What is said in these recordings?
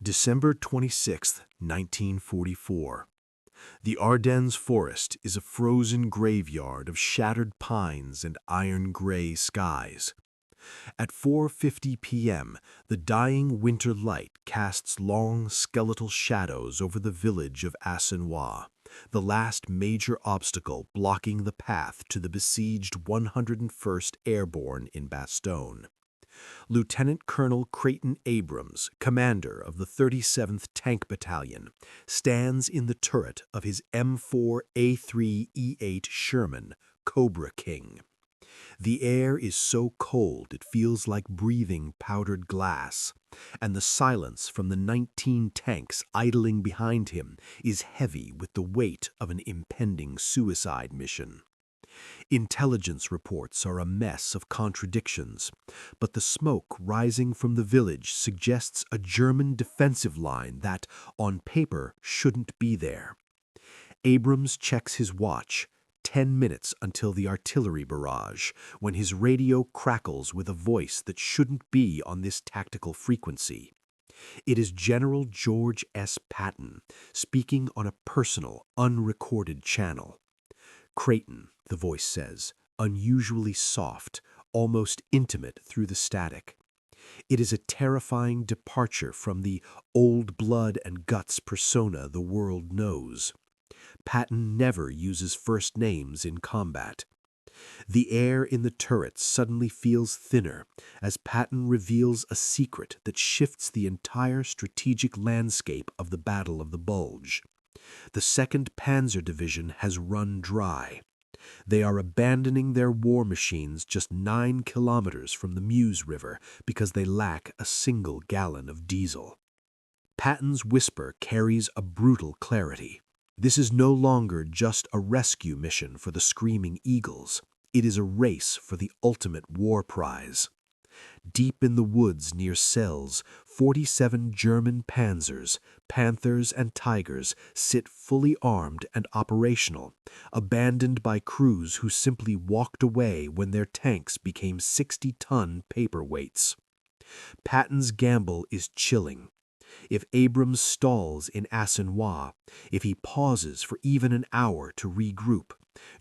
December 26, 1944. The Ardennes Forest is a frozen graveyard of shattered pines and iron-gray skies. At 4:50 p.m., the dying winter light casts long skeletal shadows over the village of Airdennes, the last major obstacle blocking the path to the besieged 101st Airborne in Bastogne. Lieutenant Colonel Creighton Abrams, commander of the 37th Tank Battalion, stands in the turret of his M4A3E8 Sherman, Cobra King. The air is so cold it feels like breathing powdered glass, and the silence from the 19 tanks idling behind him is heavy with the weight of an impending suicide mission. Intelligence reports are a mess of contradictions, but the smoke rising from the village suggests a German defensive line that, on paper, shouldn't be there. Abrams checks his watch, 10 minutes until the artillery barrage, when his radio crackles with a voice that shouldn't be on this tactical frequency. It is General George S. Patton, speaking on a personal, unrecorded channel. "Creighton," the voice says, unusually soft, almost intimate through the static. It is a terrifying departure from the old blood and guts persona the world knows. Patton never uses first names in combat. The air in the turret suddenly feels thinner as Patton reveals a secret that shifts the entire strategic landscape of the Battle of the Bulge. The 2nd Panzer Division has run dry. They are abandoning their war machines just 9 kilometers from the Meuse River because they lack a single gallon of diesel. Patton's whisper carries a brutal clarity. This is no longer just a rescue mission for the Screaming Eagles. It is a race for the ultimate war prize. Deep in the woods near Celles, 47 German panzers, panthers, and tigers sit fully armed and operational, abandoned by crews who simply walked away when their tanks became 60-ton paperweights. Patton's gamble is chilling. If Abrams stalls in Airdennes, if he pauses for even an hour to regroup,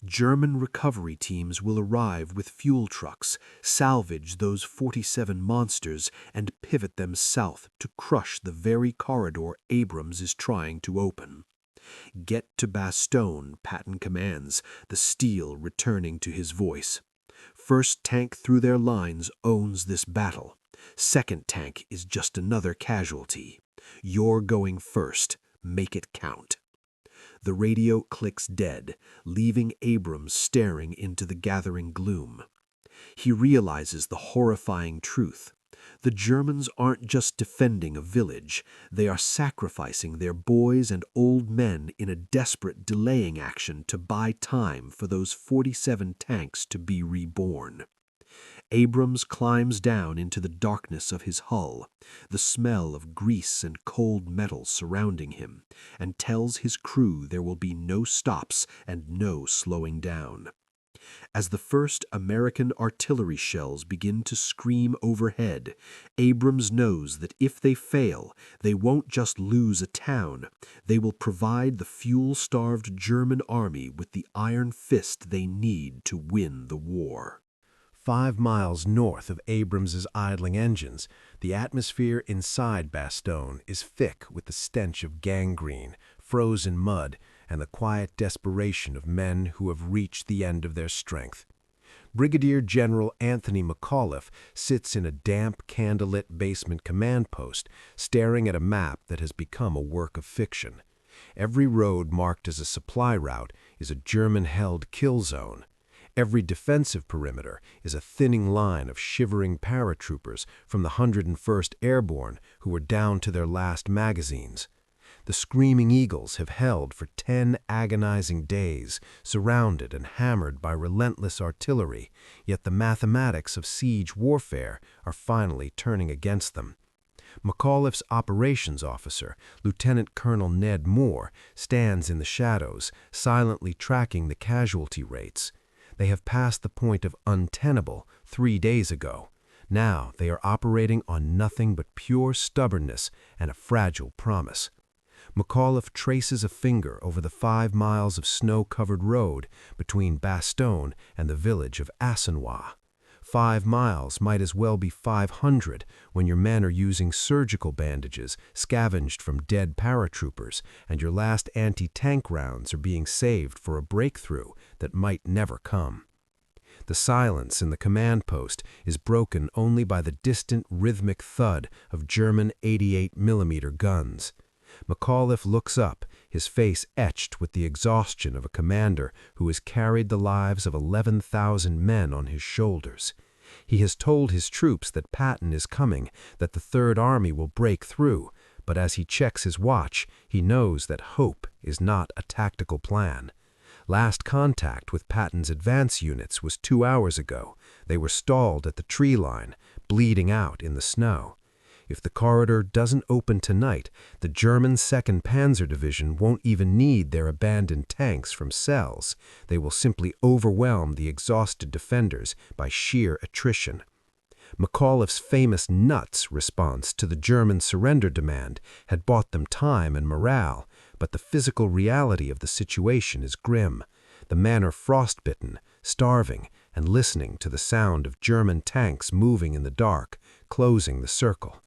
German recovery teams will arrive with fuel trucks, salvage those 47 monsters, and pivot them south to crush the very corridor Abrams is trying to open. "Get to Bastogne," Patton commands, the steel returning to his voice. "First tank through their lines owns this battle. 2nd tank is just another casualty. You're going first. Make it count." The radio clicks dead, leaving Abrams staring into the gathering gloom. He realizes the horrifying truth. The Germans aren't just defending a village, they are sacrificing their boys and old men in a desperate delaying action to buy time for those 47 tanks to be reborn. Abrams climbs down into the darkness of his hull, the smell of grease and cold metal surrounding him, and tells his crew there will be no stops and no slowing down. As the first American artillery shells begin to scream overhead, Abrams knows that if they fail, they won't just lose a town, they will provide the fuel-starved German army with the iron fist they need to win the war. 5 miles north of Abrams's idling engines, the atmosphere inside Bastogne is thick with the stench of gangrene, frozen mud, and the quiet desperation of men who have reached the end of their strength. Brigadier General Anthony McAuliffe sits in a damp, candlelit basement command post, staring at a map that has become a work of fiction. Every road marked as a supply route is a German-held kill zone. Every defensive perimeter is a thinning line of shivering paratroopers from the 101st Airborne who were down to their last magazines. The Screaming Eagles have held for 10 agonizing days, surrounded and hammered by relentless artillery, yet the mathematics of siege warfare are finally turning against them. McAuliffe's operations officer, Lieutenant Colonel Ned Moore, stands in the shadows, silently tracking the casualty rates. They have passed the point of untenable 3 days ago. Now they are operating on nothing but pure stubbornness and a fragile promise. McAuliffe traces a finger over the 5 miles of snow-covered road between Bastogne and the village of Assenois. 5 miles might as well be 500 when your men are using surgical bandages scavenged from dead paratroopers and your last anti-tank rounds are being saved for a breakthrough that might never come. The silence in the command post is broken only by the distant rhythmic thud of German 88mm guns. McAuliffe looks up, his face etched with the exhaustion of a commander who has carried the lives of 11,000 men on his shoulders. He has told his troops that Patton is coming, that the Third Army will break through, but as he checks his watch, he knows that hope is not a tactical plan. Last contact with Patton's advance units was 2 hours ago. They were stalled at the tree line, bleeding out in the snow. If the corridor doesn't open tonight, the German 2nd Panzer Division won't even need their abandoned tanks from cells. They will simply overwhelm the exhausted defenders by sheer attrition. McAuliffe's famous nuts response to the German surrender demand had bought them time and morale, but the physical reality of the situation is grim. The men are frostbitten, starving, and listening to the sound of German tanks moving in the dark, closing the circle.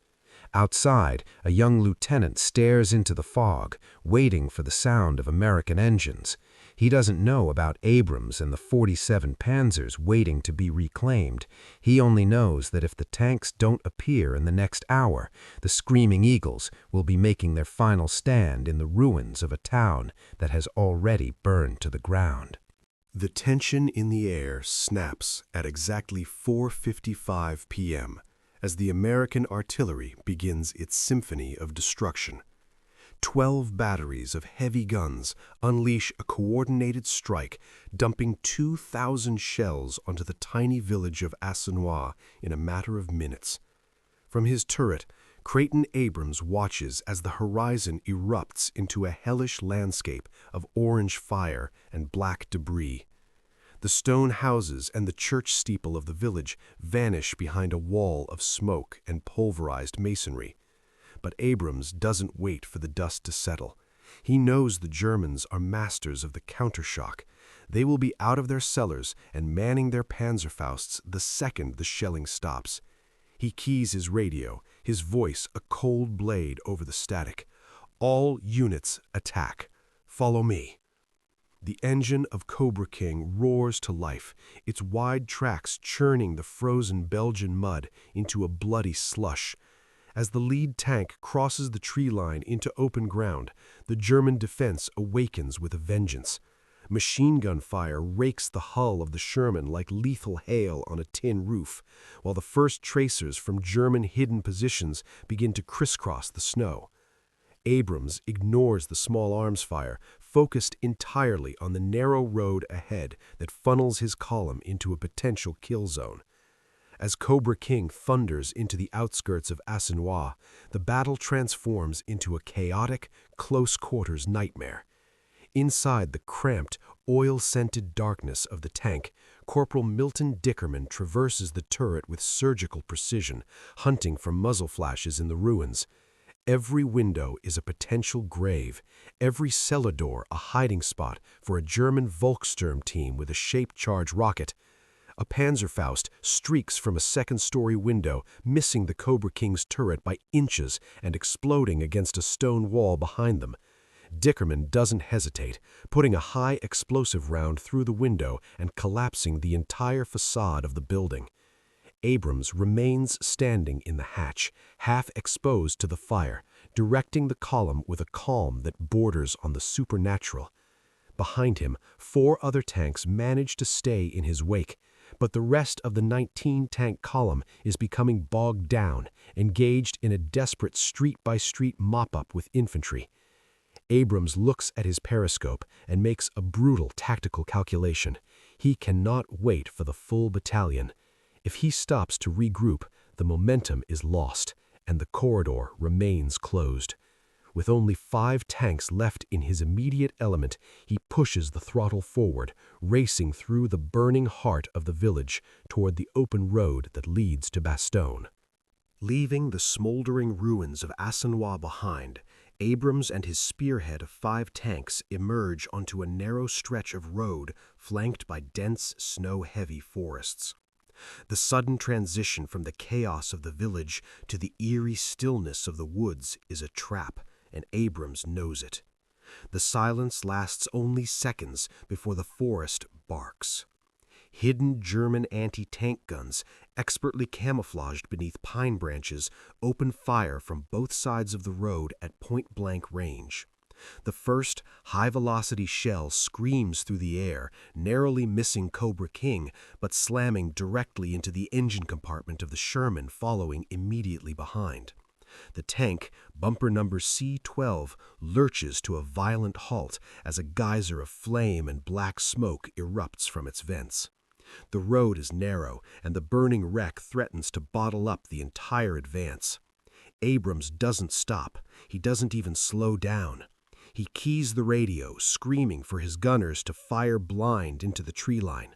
Outside, a young lieutenant stares into the fog, waiting for the sound of American engines. He doesn't know about Abrams and the 47 Panzers waiting to be reclaimed. He only knows that if the tanks don't appear in the next hour, the Screaming Eagles will be making their final stand in the ruins of a town that has already burned to the ground. The tension in the air snaps at exactly 4:55 p.m. as the American artillery begins its symphony of destruction. 12 batteries of heavy guns unleash a coordinated strike, dumping 2,000 shells onto the tiny village of Assenois in a matter of minutes. From his turret, Creighton Abrams watches as the horizon erupts into a hellish landscape of orange fire and black debris. The stone houses and the church steeple of the village vanish behind a wall of smoke and pulverized masonry. But Abrams doesn't wait for the dust to settle. He knows the Germans are masters of the countershock. They will be out of their cellars and manning their Panzerfausts the second the shelling stops. He keys his radio, his voice a cold blade over the static. All units attack. Follow me. The engine of Cobra King roars to life, its wide tracks churning the frozen Belgian mud into a bloody slush. As the lead tank crosses the tree line into open ground, the German defense awakens with a vengeance. Machine gun fire rakes the hull of the Sherman like lethal hail on a tin roof, while the first tracers from German hidden positions begin to crisscross the snow. Abrams ignores the small arms fire, focused entirely on the narrow road ahead that funnels his column into a potential kill zone. As Cobra King thunders into the outskirts of Assenois, the battle transforms into a chaotic, close-quarters nightmare. Inside the cramped, oil-scented darkness of the tank, Corporal Milton Dickerman traverses the turret with surgical precision, hunting for muzzle flashes in the ruins. Every window is a potential grave, every cellar door a hiding spot for a German Volkssturm team with a shape-charge rocket. A Panzerfaust streaks from a second-story window, missing the Cobra King's turret by inches and exploding against a stone wall behind them. Dickerman doesn't hesitate, putting a high explosive round through the window and collapsing the entire facade of the building. Abrams remains standing in the hatch, half exposed to the fire, directing the column with a calm that borders on the supernatural. Behind him, 4 other tanks manage to stay in his wake, but the rest of the 19-tank column is becoming bogged down, engaged in a desperate street-by-street mop-up with infantry. Abrams looks at his periscope and makes a brutal tactical calculation. He cannot wait for the full battalion. If he stops to regroup, the momentum is lost, and the corridor remains closed. With only 5 tanks left in his immediate element, he pushes the throttle forward, racing through the burning heart of the village toward the open road that leads to Bastogne. Leaving the smoldering ruins of Assenois behind, Abrams and his spearhead of 5 tanks emerge onto a narrow stretch of road flanked by dense, snow-heavy forests. The sudden transition from the chaos of the village to the eerie stillness of the woods is a trap, and Abrams knows it. The silence lasts only seconds before the forest barks. Hidden German anti-tank guns, expertly camouflaged beneath pine branches, open fire from both sides of the road at point-blank range. The first high-velocity shell screams through the air, narrowly missing Cobra King, but slamming directly into the engine compartment of the Sherman following immediately behind. The tank, bumper number C-12, lurches to a violent halt as a geyser of flame and black smoke erupts from its vents. The road is narrow, and the burning wreck threatens to bottle up the entire advance. Abrams doesn't stop. He doesn't even slow down. He keys the radio, screaming for his gunners to fire blind into the tree line.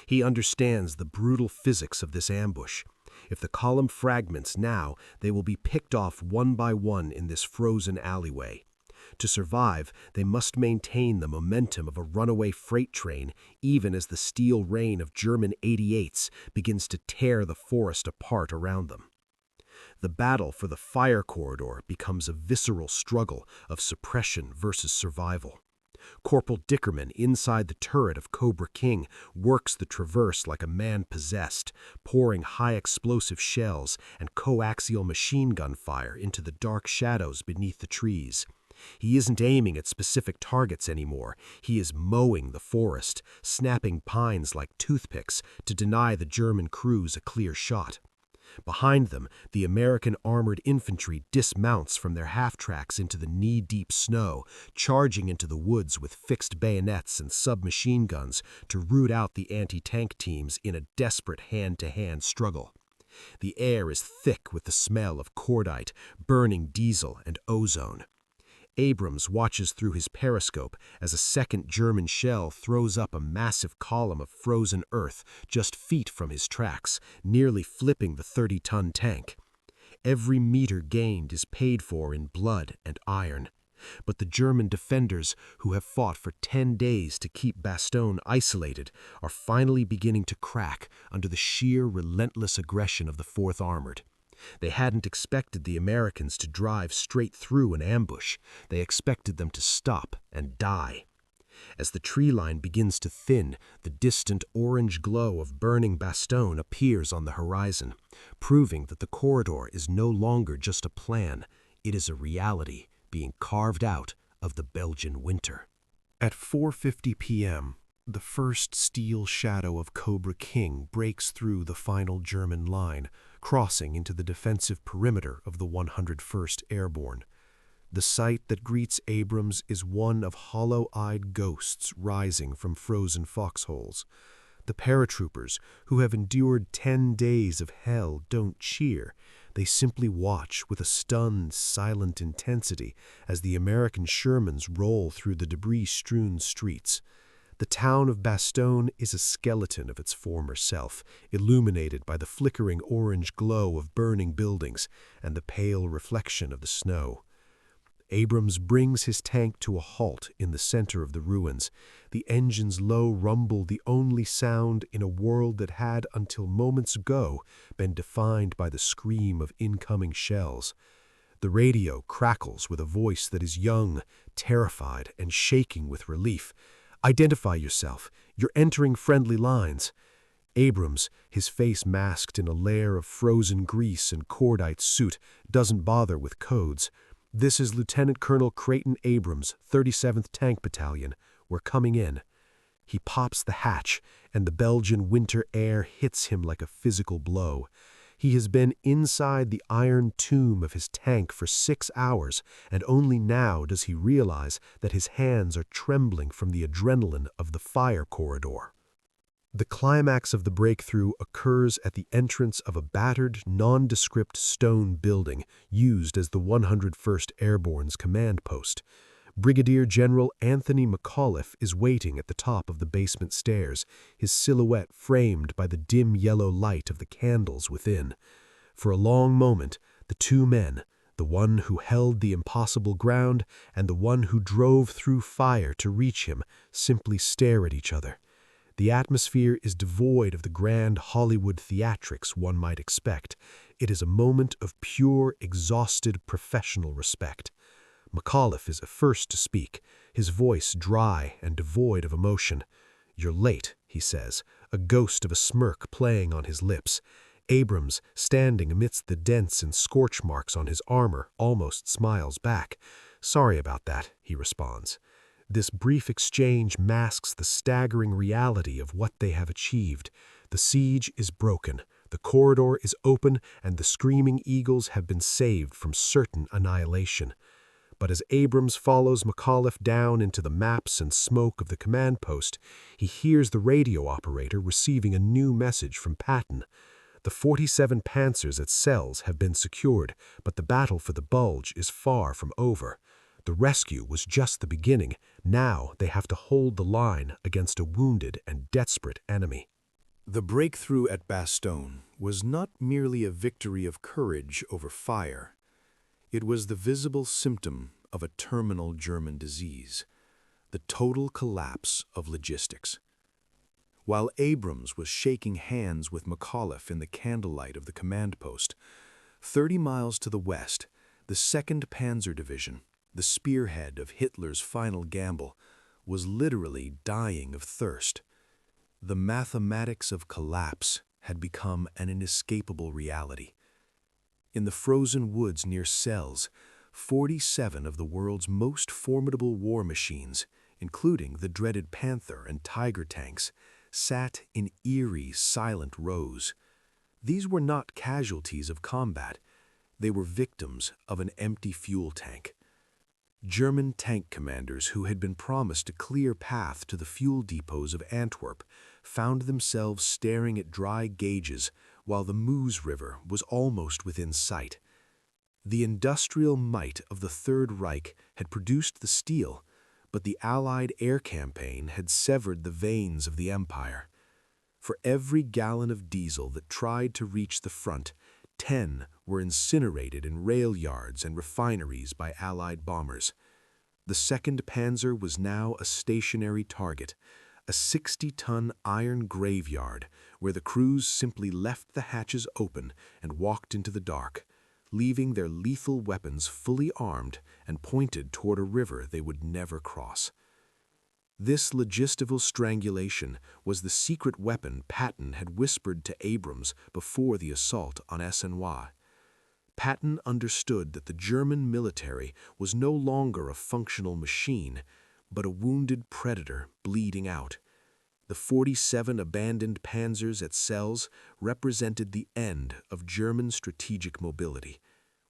He understands the brutal physics of this ambush. If the column fragments now, they will be picked off one by one in this frozen alleyway. To survive, they must maintain the momentum of a runaway freight train, even as the steel rain of German 88s begins to tear the forest apart around them. The battle for the fire corridor becomes a visceral struggle of suppression versus survival. Corporal Dickerman, inside the turret of Cobra King, works the traverse like a man possessed, pouring high-explosive shells and coaxial machine gun fire into the dark shadows beneath the trees. He isn't aiming at specific targets anymore. He is mowing the forest, snapping pines like toothpicks to deny the German crews a clear shot. Behind them, the American armored infantry dismounts from their half-tracks into the knee-deep snow, charging into the woods with fixed bayonets and submachine guns to root out the anti-tank teams in a desperate hand-to-hand struggle. The air is thick with the smell of cordite, burning diesel, and ozone. Abrams watches through his periscope as a second German shell throws up a massive column of frozen earth just feet from his tracks, nearly flipping the 30-ton tank. Every meter gained is paid for in blood and iron. But the German defenders, who have fought for 10 days to keep Bastogne isolated, are finally beginning to crack under the sheer relentless aggression of the 4th Armored. They hadn't expected the Americans to drive straight through an ambush. They expected them to stop and die. As the tree line begins to thin, the distant orange glow of burning Bastogne appears on the horizon, proving that the corridor is no longer just a plan. It is a reality being carved out of the Belgian winter. At 4:50 p.m., the first steel shadow of Cobra King breaks through the final German line, crossing into the defensive perimeter of the 101st Airborne. The sight that greets Abrams is one of hollow-eyed ghosts rising from frozen foxholes. The paratroopers, who have endured 10 days of hell, don't cheer. They simply watch with a stunned, silent intensity as the American Shermans roll through the debris-strewn streets. The town of Bastogne is a skeleton of its former self, illuminated by the flickering orange glow of burning buildings and the pale reflection of the snow. Abrams brings his tank to a halt in the center of the ruins, the engine's low rumble the only sound in a world that had, until moments ago, been defined by the scream of incoming shells. The radio crackles with a voice that is young, terrified, and shaking with relief. "Identify yourself. You're entering friendly lines." Abrams, his face masked in a layer of frozen grease and cordite soot, doesn't bother with codes. "This is Lieutenant Colonel Creighton Abrams, 37th Tank Battalion. We're coming in." He pops the hatch, and the Belgian winter air hits him like a physical blow. He has been inside the iron tomb of his tank for 6 hours, and only now does he realize that his hands are trembling from the adrenaline of the fire corridor. The climax of the breakthrough occurs at the entrance of a battered, nondescript stone building used as the 101st Airborne's command post. Brigadier General Anthony McAuliffe is waiting at the top of the basement stairs, his silhouette framed by the dim yellow light of the candles within. For a long moment, the two men, the one who held the impossible ground and the one who drove through fire to reach him, simply stare at each other. The atmosphere is devoid of the grand Hollywood theatrics one might expect. It is a moment of pure, exhausted professional respect. McAuliffe is the first to speak, his voice dry and devoid of emotion. "You're late," he says, a ghost of a smirk playing on his lips. Abrams, standing amidst the dents and scorch marks on his armor, almost smiles back. "Sorry about that," he responds. This brief exchange masks the staggering reality of what they have achieved. The siege is broken, the corridor is open, and the screaming eagles have been saved from certain annihilation. But as Abrams follows McAuliffe down into the maps and smoke of the command post, he hears the radio operator receiving a new message from Patton. The 47 Panzers at Sells have been secured, but the battle for the Bulge is far from over. The rescue was just the beginning. Now they have to hold the line against a wounded and desperate enemy. The breakthrough at Bastogne was not merely a victory of courage over fire. It was the visible symptom of a terminal German disease, the total collapse of logistics. While Abrams was shaking hands with McAuliffe in the candlelight of the command post, 30 miles to the west, the 2nd Panzer Division, the spearhead of Hitler's final gamble, was literally dying of thirst. The mathematics of collapse had become an inescapable reality. In the frozen woods near Sells, 47 of the world's most formidable war machines, including the dreaded Panther and Tiger tanks, sat in eerie, silent rows. These were not casualties of combat. They were victims of an empty fuel tank. German tank commanders who had been promised a clear path to the fuel depots of Antwerp found themselves staring at dry gauges while the Meuse River was almost within sight. The industrial might of the Third Reich had produced the steel, but the Allied air campaign had severed the veins of the empire. For every gallon of diesel that tried to reach the front, 10 were incinerated in rail yards and refineries by Allied bombers. The 2nd Panzer was now a stationary target, a 60-ton iron graveyard where the crews simply left the hatches open and walked into the dark, leaving their lethal weapons fully armed and pointed toward a river they would never cross. This logistical strangulation was the secret weapon Patton had whispered to Abrams before the assault on Senois. Patton understood that the German military was no longer a functional machine, but a wounded predator bleeding out. The 47 abandoned panzers at Sells represented the end of German strategic mobility.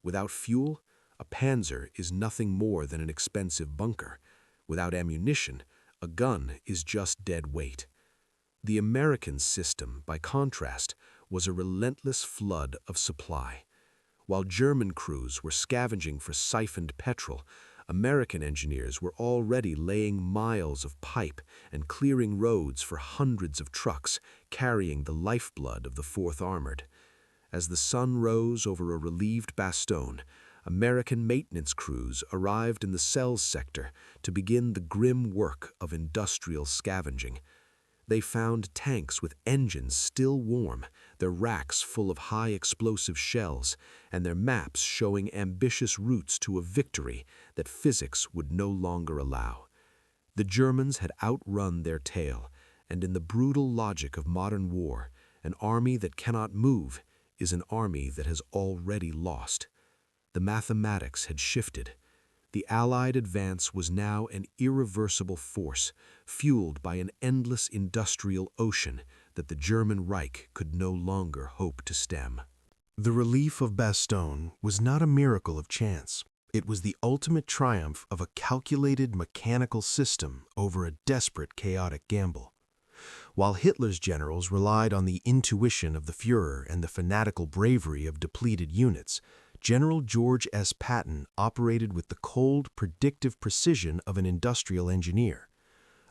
Without fuel, a panzer is nothing more than an expensive bunker. Without ammunition, a gun is just dead weight. The American system, by contrast, was a relentless flood of supply. While German crews were scavenging for siphoned petrol, American engineers were already laying miles of pipe and clearing roads for hundreds of trucks carrying the lifeblood of the 4th Armored. As the sun rose over a relieved Bastogne, American maintenance crews arrived in the Sells sector to begin the grim work of industrial scavenging. They found tanks with engines still warm, their racks full of high-explosive shells, and their maps showing ambitious routes to a victory that physics would no longer allow. The Germans had outrun their tale, and in the brutal logic of modern war, an army that cannot move is an army that has already lost. The mathematics had shifted. The Allied advance was now an irreversible force, fueled by an endless industrial ocean that the German Reich could no longer hope to stem. The relief of Bastogne was not a miracle of chance. It was the ultimate triumph of a calculated mechanical system over a desperate, chaotic gamble. While Hitler's generals relied on the intuition of the Führer and the fanatical bravery of depleted units, General George S. Patton operated with the cold, predictive precision of an industrial engineer.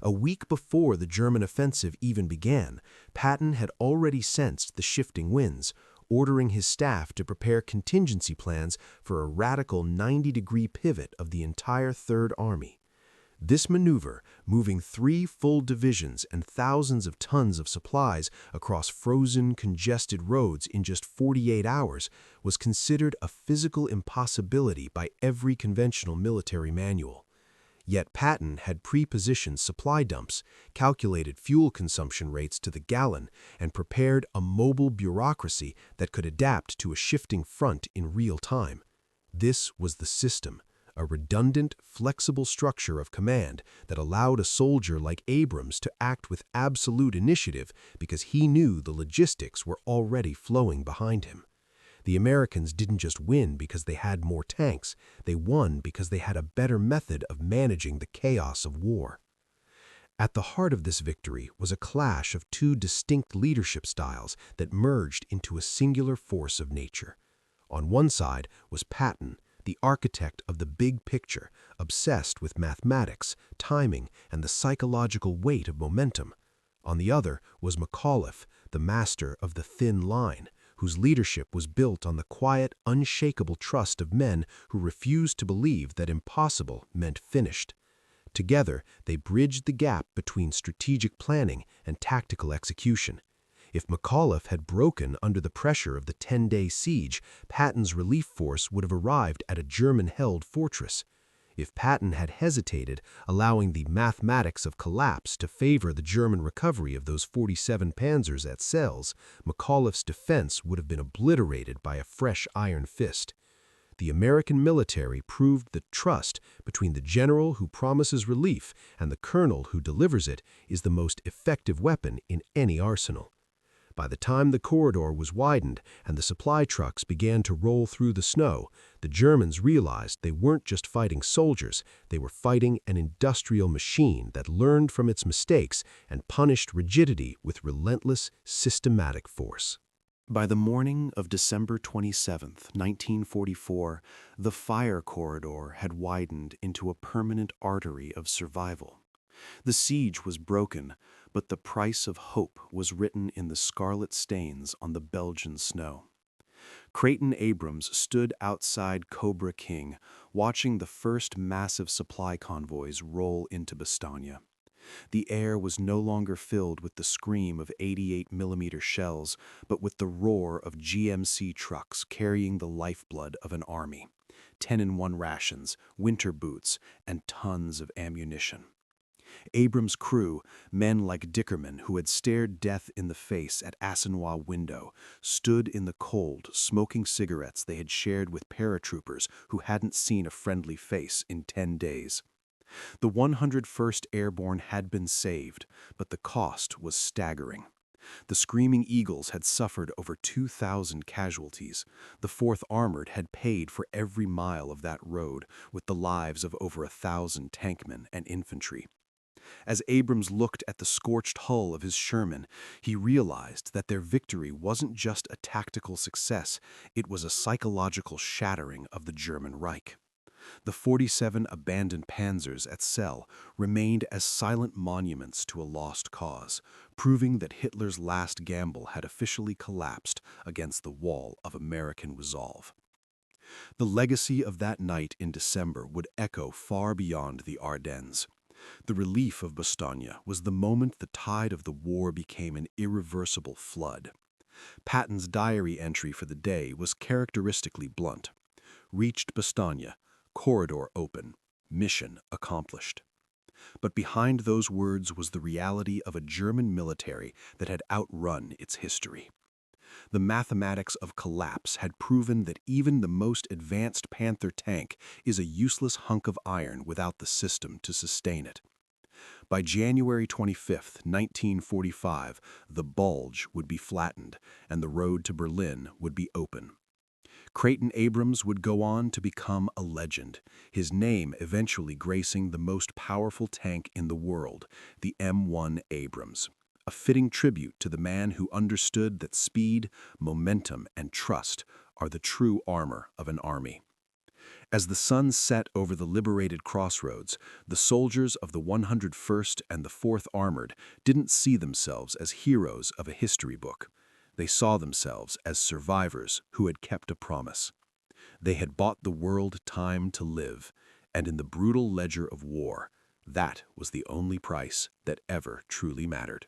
A week before the German offensive even began, Patton had already sensed the shifting winds, ordering his staff to prepare contingency plans for a radical 90-degree pivot of the entire Third Army. This maneuver, moving 3 full divisions and thousands of tons of supplies across frozen, congested roads in just 48 hours, was considered a physical impossibility by every conventional military manual. Yet Patton had pre-positioned supply dumps, calculated fuel consumption rates to the gallon, and prepared a mobile bureaucracy that could adapt to a shifting front in real time. This was the system, a redundant, flexible structure of command that allowed a soldier like Abrams to act with absolute initiative because he knew the logistics were already flowing behind him. The Americans didn't just win because they had more tanks, they won because they had a better method of managing the chaos of war. At the heart of this victory was a clash of 2 distinct leadership styles that merged into a singular force of nature. On one side was Patton, the architect of the big picture, obsessed with mathematics, timing, and the psychological weight of momentum. On the other was McAuliffe, the master of the thin line, whose leadership was built on the quiet, unshakable trust of men who refused to believe that impossible meant finished. Together, they bridged the gap between strategic planning and tactical execution. If McAuliffe had broken under the pressure of the 10-day siege, Patton's relief force would have arrived at a German-held fortress. If Patton had hesitated, allowing the mathematics of collapse to favor the German recovery of those 47 panzers at Sels, McAuliffe's defense would have been obliterated by a fresh iron fist. The American military proved that trust between the general who promises relief and the colonel who delivers it is the most effective weapon in any arsenal. By the time the corridor was widened and the supply trucks began to roll through the snow, the Germans realized they weren't just fighting soldiers, they were fighting an industrial machine that learned from its mistakes and punished rigidity with relentless, systematic force. By the morning of December 27, 1944, the fire corridor had widened into a permanent artery of survival. The siege was broken, but the price of hope was written in the scarlet stains on the Belgian snow. Creighton Abrams stood outside Cobra King, watching the first massive supply convoys roll into Bastogne. The air was no longer filled with the scream of 88mm shells, but with the roar of GMC trucks carrying the lifeblood of an army: 10-in-1 rations, winter boots, and tons of ammunition. Abrams' crew, men like Dickerman who had stared death in the face at Assiniboine window, stood in the cold, smoking cigarettes they had shared with paratroopers who hadn't seen a friendly face in 10 days. The 101st Airborne had been saved, but the cost was staggering. The Screaming Eagles had suffered over 2,000 casualties. The 4th Armored had paid for every mile of that road with the lives of over 1,000 tankmen and infantry. As Abrams looked at the scorched hull of his Sherman, he realized that their victory wasn't just a tactical success, it was a psychological shattering of the German Reich. The 47 abandoned panzers at Celle remained as silent monuments to a lost cause, proving that Hitler's last gamble had officially collapsed against the wall of American resolve. The legacy of that night in December would echo far beyond the Ardennes. The relief of Bastogne was the moment the tide of the war became an irreversible flood. Patton's diary entry for the day was characteristically blunt. Reached Bastogne, corridor open, mission accomplished. But behind those words was the reality of a German military that had outrun its history. The mathematics of collapse had proven that even the most advanced Panther tank is a useless hunk of iron without the system to sustain it. By January 25, 1945, the Bulge would be flattened and the road to Berlin would be open. Creighton Abrams would go on to become a legend, his name eventually gracing the most powerful tank in the world, the M1 Abrams, a fitting tribute to the man who understood that speed, momentum, and trust are the true armor of an army. As the sun set over the liberated crossroads, the soldiers of the 101st and the 4th Armored didn't see themselves as heroes of a history book. They saw themselves as survivors who had kept a promise. They had bought the world time to live, and in the brutal ledger of war, that was the only price that ever truly mattered.